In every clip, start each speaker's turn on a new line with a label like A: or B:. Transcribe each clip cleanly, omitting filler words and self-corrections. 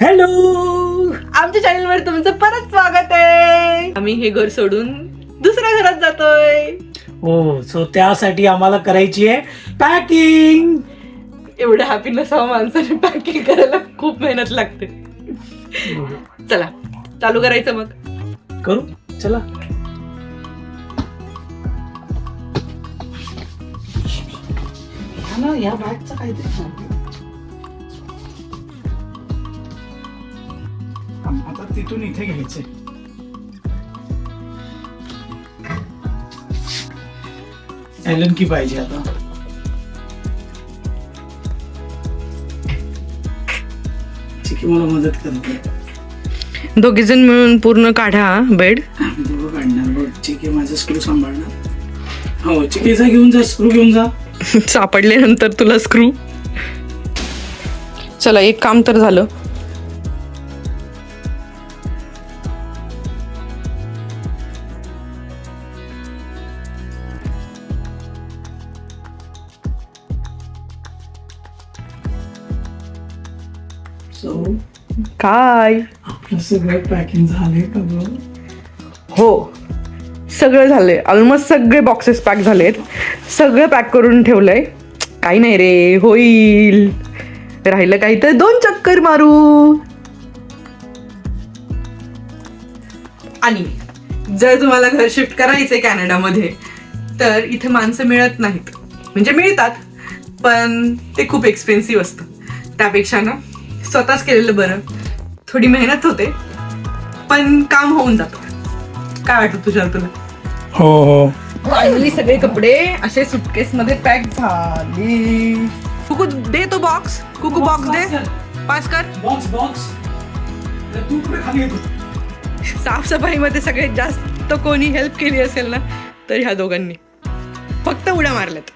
A: Hello,
B: आमच्या चॅनलवर तुमचं परत स्वागत आहे. आम्ही हे घर सोडून दुसऱ्या घरात जातोय.
A: हो. सो त्यासाठी आम्हाला करायची आहे पॅकिंग.
B: एवढं हॅपी नसावं माणसाने, पॅकिंग करायला खूप मेहनत लागते. चला चालू करायचं मग.
A: करू, चला. ना या बॅगचं काहीतरी आता तिथून इथे घ्यायचंय. ॲलन की पाहिजे आता. चिकी मला मदत करते.
B: दोघे जण मिळून पूर्ण काढा बेड.
A: दोघं काढणार बघ. चिकी माझा स्क्रू सांभाळणार. हो, चिकीचा घेऊन जा, स्क्रू घेऊन जा.
B: सापडले नंतर तुला स्क्रू. चला एक काम तर झालं.
A: सो
B: काय
A: आपलं सगळं पॅकिंग झालंय का गं?
B: हो, सगळं झालंय. ऑलमोस्ट सगळे बॉक्सेस पॅक झालेत. सगळं पॅक करून ठेवलंय. काही नाही रे, होईल. राहिलं काही तर 2 चक्कर मारू. आणि जर तुम्हाला घर शिफ्ट करायचंय कॅनडामध्ये तर इथे माणसं मिळत नाहीत. म्हणजे मिळतात पण ते खूप एक्सपेन्सिव्ह असतं. त्यापेक्षा ना स्वतःच केलेलं बरं. थोडी मेहनत होते पण काम होऊन जातं. काय वाटतं तुझ्या तुला?
A: हो हो.
B: फायनली सगळे कपडे असे सुटकेस मध्ये पॅक झाले. कुकू दे तो बॉक्स. कुकू बॉक्स दे. पास कर.
A: बॉक्स बॉक्स तू कुठे खाली येतो?
B: साफसफाई मध्ये सगळ्यात जास्त कोणी हेल्प केली असेल ना तर ह्या दोघांनी. फक्त उड्या मारल्यात.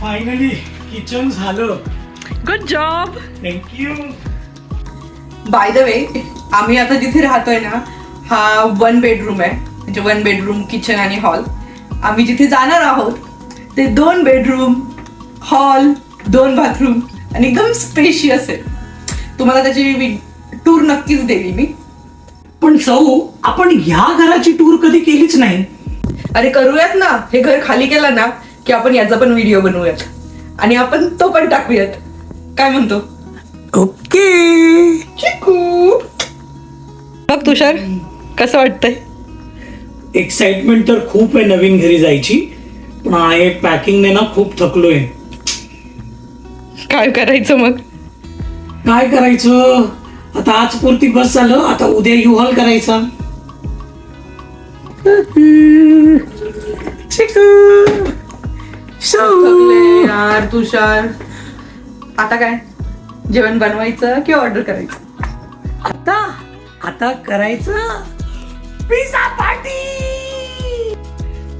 A: फायनली किचन झालं.
B: Good job.
A: Thank you.
B: By the way, आम्ही आता जिथे राहतोय ना हा 1 बेडरूम आहे. म्हणजे 1 बेडरूम, किचन आणि हॉल. आम्ही जिथे जाणार आहोत ते 2 बेडरूम, हॉल, 2 बाथरूम आणि एकदम स्पेशियस आहे. तुम्हाला त्याची टूर नक्कीच देईल मी.
A: पण सौ, आपण ह्या घराची टूर कधी केलीच नाही.
B: अरे करूयात ना. हे घर खाली केलं ना की आपण याचा पण व्हिडिओ बनवूयात आणि आपण तो पण टाकूयात. काय म्हणतो?
A: ओके.
B: चिकू. बघ तुषार, कसं वाटतंय?
A: एक्साइटमेंट तर खूप आहे नवीन घरी जायची. पण आहे पॅकिंगने ना खूप थकलोय.
B: काय करायचं मग?
A: काय करायचं आता? आज पुरती बस झालं. आता उद्या युहॉल करायचा.
B: थकले यार तुषार. आता काय, जेवण बनवायचं की ऑर्डर करायचं?
A: आता करायचं पिझ्झा पार्टी.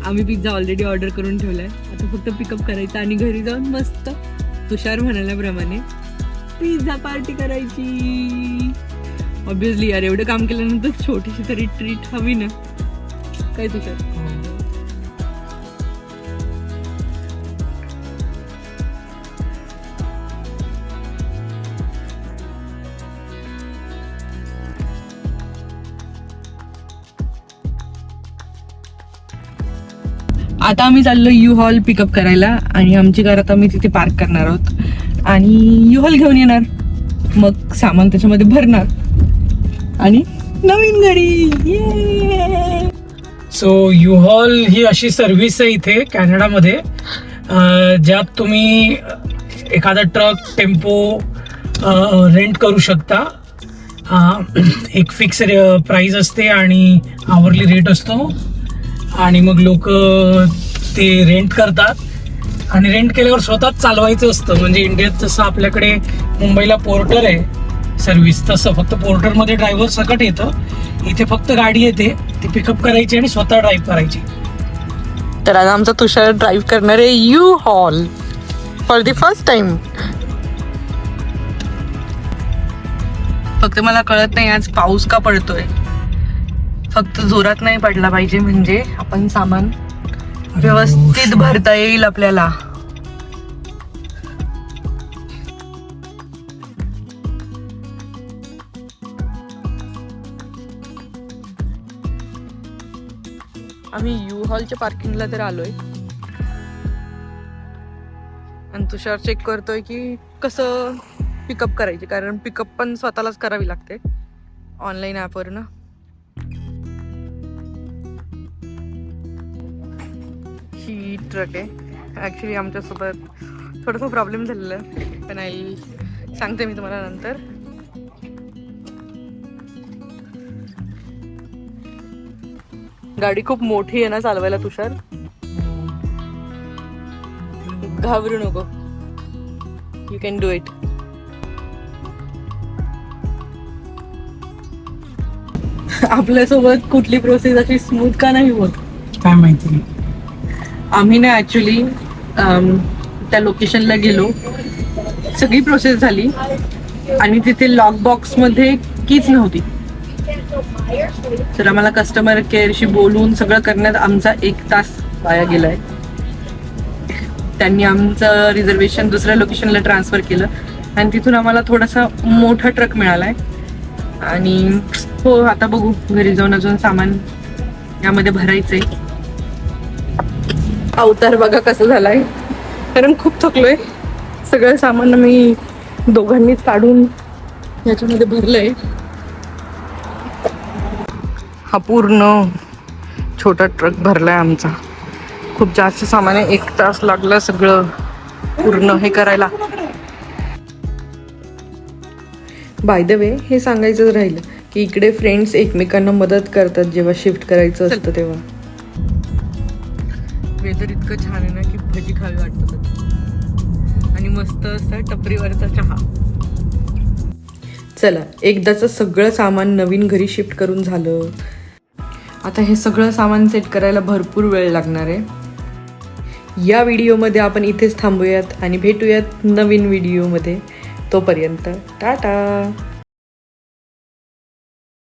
B: आम्ही पिझ्झा ऑलरेडी ऑर्डर करून ठेवलाय. आता फक्त पिकअप करायचं आणि घरी जाऊन मस्त तुषार म्हणाल्याप्रमाणे पिझ्झा पार्टी करायची. ऑब्विसली यार, एवढं काम केल्यानंतर छोटीशी तरी ट्रीट हवी ना. काय तुषार? आता आम्ही चाललो यू हॉल पिकअप करायला आणि आमची कार आता आम्ही तिथे पार्क करणार आहोत आणि यू हॉल घेऊन येणार. मग सामान त्याच्यामध्ये भरणार आणि नवीन घरी.
A: सो युहॉल ही अशी सर्व्हिस आहे इथे कॅनडामध्ये, ज्यात तुम्ही एखादा ट्रक, टेम्पो रेंट करू शकता. एक फिक्स प्राइस असते आणि आवरली रेट असतो. आणि मग लोक ते रेंट करतात आणि रेंट केल्यावर स्वतःच चालवायचं असतं. म्हणजे इंडियात जसं आपल्याकडे मुंबईला पोर्टर आहे सर्व्हिस, तसं फक्त पोर्टरमध्ये ड्रायव्हर सकट येतं. इथे फक्त गाडी येते, ती पिकअप करायची आणि स्वतः ड्राईव्ह करायची.
B: तर आज आमचा तुषार ड्राईव्ह करणार आहे U Haul for the first time. फक्त मला कळत नाही आज पाऊस का पडतोय. फक्त जोरात नाही पडला पाहिजे म्हणजे आपण सामान व्यवस्थित भरता येईल आपल्याला. आम्ही यू हॉलच्या पार्किंगला तर आलोय आणि तुषार चेक करतोय की कसं पिकअप करायचे, कारण पिकअप पण स्वतःलाच करावी लागते ऑनलाईन ॲपवर ना. ही ट्रक आहे. ॲक्च्युली आमच्यासोबत थोडासा प्रॉब्लेम झालेला आहे, पण सांगते मी तुम्हाला नंतर. गाडी खूप मोठी आहे ना चालवायला तुषार, घाबरू नको, यू कॅन डू इट. आपल्यासोबत कुठली प्रोसेस अशी स्मूथ का नाही होत
A: काय माहिती.
B: आम्ही ना ॲक्च्युली त्या लोकेशनला गेलो, सगळी प्रोसेस झाली आणि तिथे लॉक बॉक्समध्ये कीच नव्हती. तर आम्हाला कस्टमर केअरशी बोलून सगळं करण्यात आमचा 1 तास वाया गेलाय. त्यांनी आमचं रिझर्वेशन दुसऱ्या लोकेशनला ट्रान्सफर केलं आणि तिथून आम्हाला थोडासा मोठा ट्रक मिळालाय. आणि हो, आता बघू घरी जाऊन अजून सामान यामध्ये भरायचंय. अवतार बघा कसं झालाय, कारण खूप थकलोय. सगळं सामान मी दोघांनीच काढून याच्यामध्ये भरलंय. हा पूर्ण छोटा ट्रक भरलाय आमचा. खूप जास्त सामान आहे, 1 तास लागला सगळं पूर्ण हे करायला. बाय द वे, हे सांगायचं राहिलं की इकडे फ्रेंड्स एकमेकांना मदत करतात जेव्हा शिफ्ट करायचं असतं तेव्हा. वेदर इतकं छान आहे ना की भजी खावी वाटतात आणि मस्त असं टपरीवरचा चहा. चला, एकदाचं सगळं सामान नवीन घरी शिफ्ट करून झालं. आता हे सगळं सामान सेट करायला भरपूर वेळ लागणार आहे. या व्हिडिओमध्ये आपण इथेच थांबूयात आणि भेटूयात नवीन व्हिडिओमध्ये. तोपर्यंत टाटा.